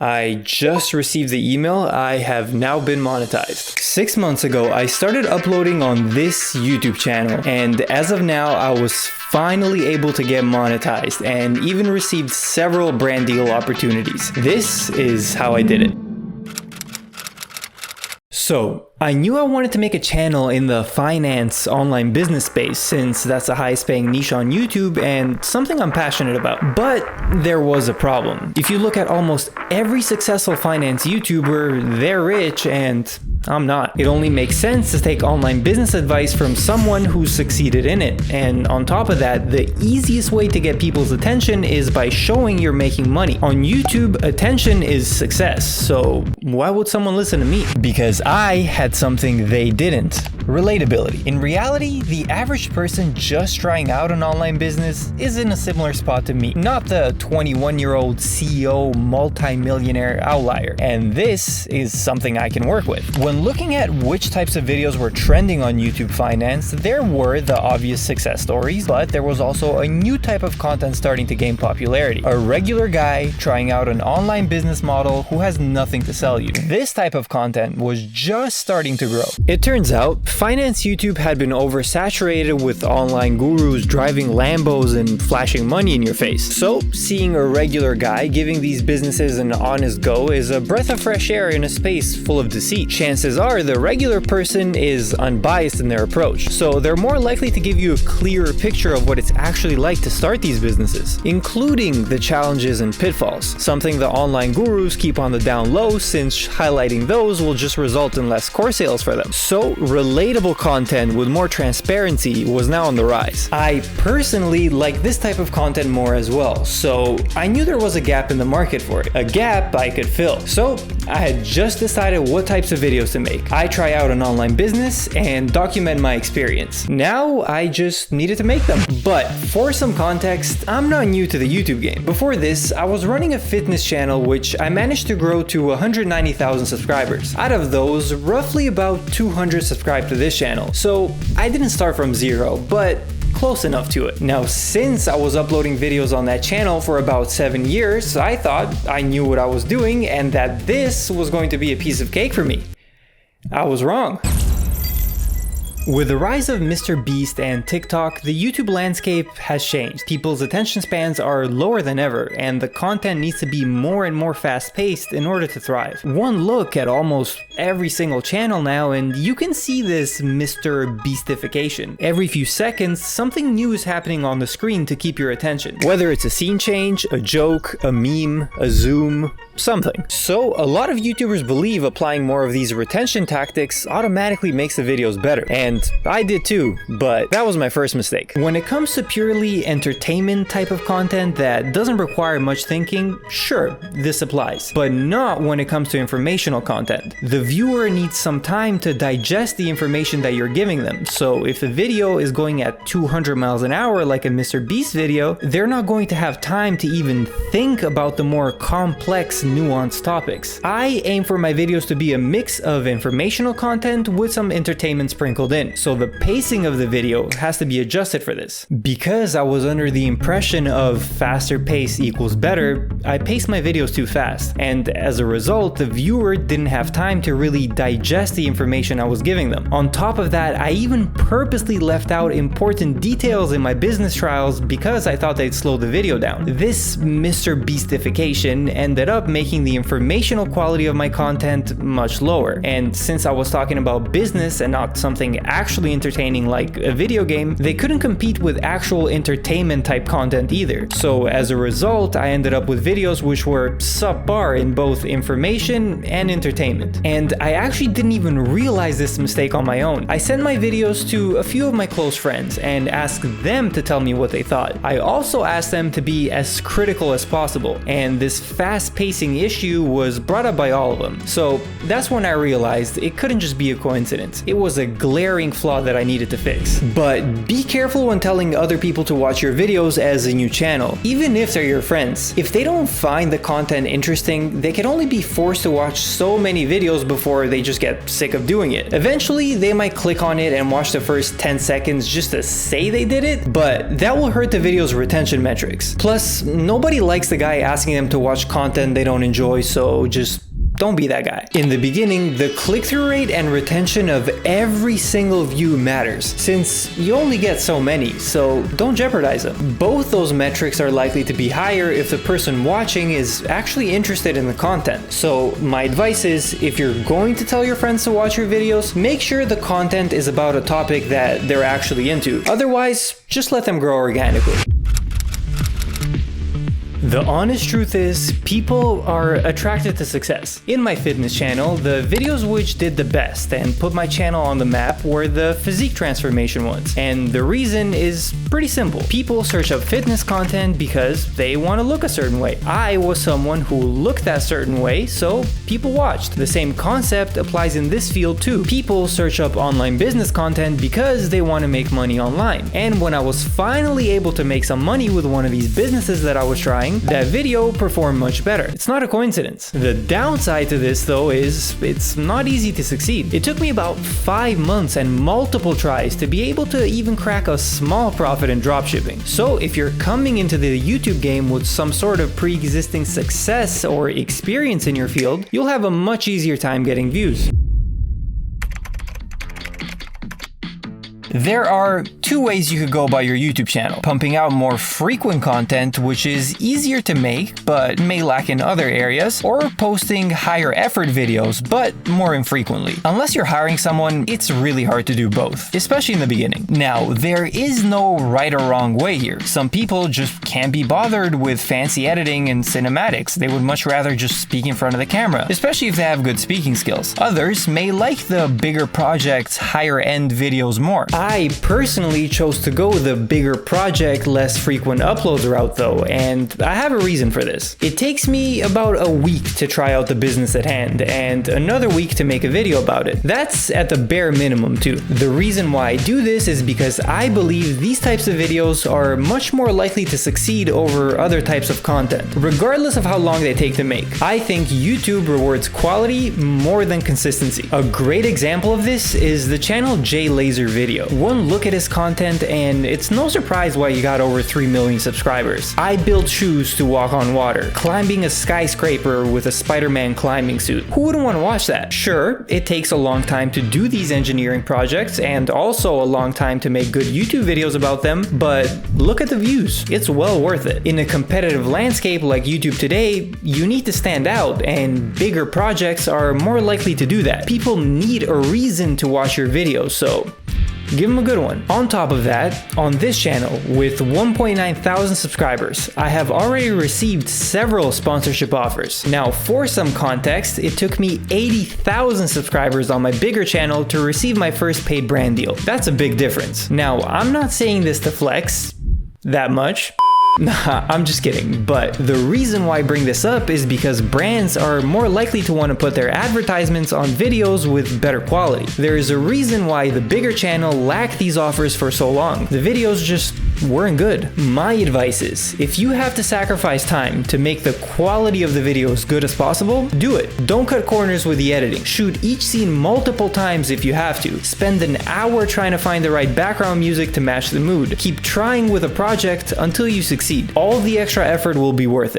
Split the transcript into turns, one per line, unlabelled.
I just received the email. I have now been monetized. 6 months ago, I started uploading on this YouTube channel, and as of now, I was finally able to get monetized and even received several brand deal opportunities. This is how I did it. So, I knew I wanted to make a channel in the finance online business space since that's the highest paying niche on YouTube and something I'm passionate about. But there was a problem. If you look at almost every successful finance YouTuber, they're rich and I'm not. It only makes sense to take online business advice from someone who's succeeded in it. And on top of that, the easiest way to get people's attention is by showing you're making money. On YouTube, attention is success. So why would someone listen to me? Because I had something they didn't. Relatability. In reality, the average person just trying out an online business is in a similar spot to me, not the 21-year-old CEO multi-millionaire outlier. And this is something I can work with. When looking at which types of videos were trending on YouTube Finance, there were the obvious success stories, but there was also a new type of content starting to gain popularity. A regular guy trying out an online business model who has nothing to sell you. This type of content was just starting to grow. It turns out, finance YouTube had been oversaturated with online gurus driving Lambos and flashing money in your face. So, seeing a regular guy giving these businesses an honest go is a breath of fresh air in a space full of deceit. Chances are the regular person is unbiased in their approach, so they're more likely to give you a clearer picture of what it's actually like to start these businesses, including the challenges and pitfalls, something the online gurus keep on the down low since highlighting those will just result in less course sales for them. So, relatable content with more transparency was now on the rise. I personally like this type of content more as well, so I knew there was a gap in the market for it, a gap I could fill. So I had just decided what types of videos to make. I try out an online business and document my experience. Now I just needed to make them. But for some context, I'm not new to the YouTube game. Before this, I was running a fitness channel which I managed to grow to 190,000 subscribers. Out of those, roughly about 200 subscribed to this channel. So I didn't start from zero, but close enough to it. Now, since I was uploading videos on that channel for about 7 years, I thought I knew what I was doing and that this was going to be a piece of cake for me. I was wrong. With the rise of Mr. Beast and TikTok, the YouTube landscape has changed. People's attention spans are lower than ever, and the content needs to be more and more fast-paced in order to thrive. One look at almost every single channel now, and you can see this Mr. Beastification. Every few seconds, something new is happening on the screen to keep your attention. Whether it's a scene change, a joke, a meme, a zoom, something. So, a lot of YouTubers believe applying more of these retention tactics automatically makes the videos better. And I did too, but that was my first mistake. When it comes to purely entertainment type of content that doesn't require much thinking, sure, this applies. But not when it comes to informational content. The viewer needs some time to digest the information that you're giving them. So if the video is going at 200 miles an hour like a Mr. Beast video, they're not going to have time to even think about the more complex, nuanced topics. I aim for my videos to be a mix of informational content with some entertainment sprinkled in. So the pacing of the video has to be adjusted for this. Because I was under the impression of faster pace equals better, I paced my videos too fast. And as a result, the viewer didn't have time to really digest the information I was giving them. On top of that, I even purposely left out important details in my business trials because I thought they'd slow the video down. This Mr. Beastification ended up making the informational quality of my content much lower. And since I was talking about business and not something actually entertaining like a video game, they couldn't compete with actual entertainment type content either. So as a result, I ended up with videos which were subpar in both information and entertainment. And I actually didn't even realize this mistake on my own. I sent my videos to a few of my close friends and asked them to tell me what they thought. I also asked them to be as critical as possible, and this fast pacing issue was brought up by all of them. So that's when I realized it couldn't just be a coincidence. It was a glaring glaring flaw that I needed to fix. But be careful when telling other people to watch your videos as a new channel, even if they're your friends. If they don't find the content interesting, they can only be forced to watch so many videos before they just get sick of doing it. Eventually, they might click on it and watch the first 10 seconds just to say they did it, but that will hurt the video's retention metrics. Plus, nobody likes the guy asking them to watch content they don't enjoy, so just don't be that guy. In the beginning, the click-through rate and retention of every single view matters, since you only get so many, so don't jeopardize them. Both those metrics are likely to be higher if the person watching is actually interested in the content. So my advice is, if you're going to tell your friends to watch your videos, make sure the content is about a topic that they're actually into. Otherwise, just let them grow organically. The honest truth is, people are attracted to success. In my fitness channel, the videos which did the best and put my channel on the map were the physique transformation ones. And the reason is pretty simple. People search up fitness content because they want to look a certain way. I was someone who looked that certain way, so people watched. The same concept applies in this field too. People search up online business content because they want to make money online. And when I was finally able to make some money with one of these businesses that I was trying, that video performed much better. It's not a coincidence. The downside to this though is it's not easy to succeed. It took me about 5 months and multiple tries to be able to even crack a small profit in dropshipping. So if you're coming into the YouTube game with some sort of pre-existing success or experience in your field, you'll have a much easier time getting views. There are 2 ways you could go about your YouTube channel: pumping out more frequent content, which is easier to make but may lack in other areas, or posting higher effort videos but more infrequently. Unless you're hiring someone, it's really hard to do both, especially in the beginning. Now, there is no right or wrong way here. Some people just can't be bothered with fancy editing and cinematics. They would much rather just speak in front of the camera, especially if they have good speaking skills. Others may like the bigger projects, higher end videos more. I personally chose to go the bigger project, less frequent uploads route though, and I have a reason for this. It takes me about a week to try out the business at hand, and another week to make a video about it. That's at the bare minimum too. The reason why I do this is because I believe these types of videos are much more likely to succeed over other types of content, regardless of how long they take to make. I think YouTube rewards quality more than consistency. A great example of this is the channel J Laser Video. One look at his content and it's no surprise why he got over 3 million subscribers. I built shoes to walk on water, climbing a skyscraper with a Spider-Man climbing suit. Who wouldn't want to watch that? Sure, it takes a long time to do these engineering projects and also a long time to make good YouTube videos about them, but look at the views. It's well worth it. In a competitive landscape like YouTube today, you need to stand out, and bigger projects are more likely to do that. People need a reason to watch your videos, so give them a good one. On top of that, on this channel, with 1.9 thousand subscribers, I have already received several sponsorship offers. Now, for some context, it took me 80,000 subscribers on my bigger channel to receive my first paid brand deal. That's a big difference. Now, I'm not saying this to flex that much. Nah, I'm just kidding, but the reason why I bring this up is because brands are more likely to want to put their advertisements on videos with better quality. There is a reason why the bigger channel lacked these offers for so long. The videos just weren't good. My advice is, if you have to sacrifice time to make the quality of the video as good as possible, do it. Don't cut corners with the editing. Shoot each scene multiple times if you have to. Spend an hour trying to find the right background music to match the mood. Keep trying with a project until you succeed. All the extra effort will be worth it.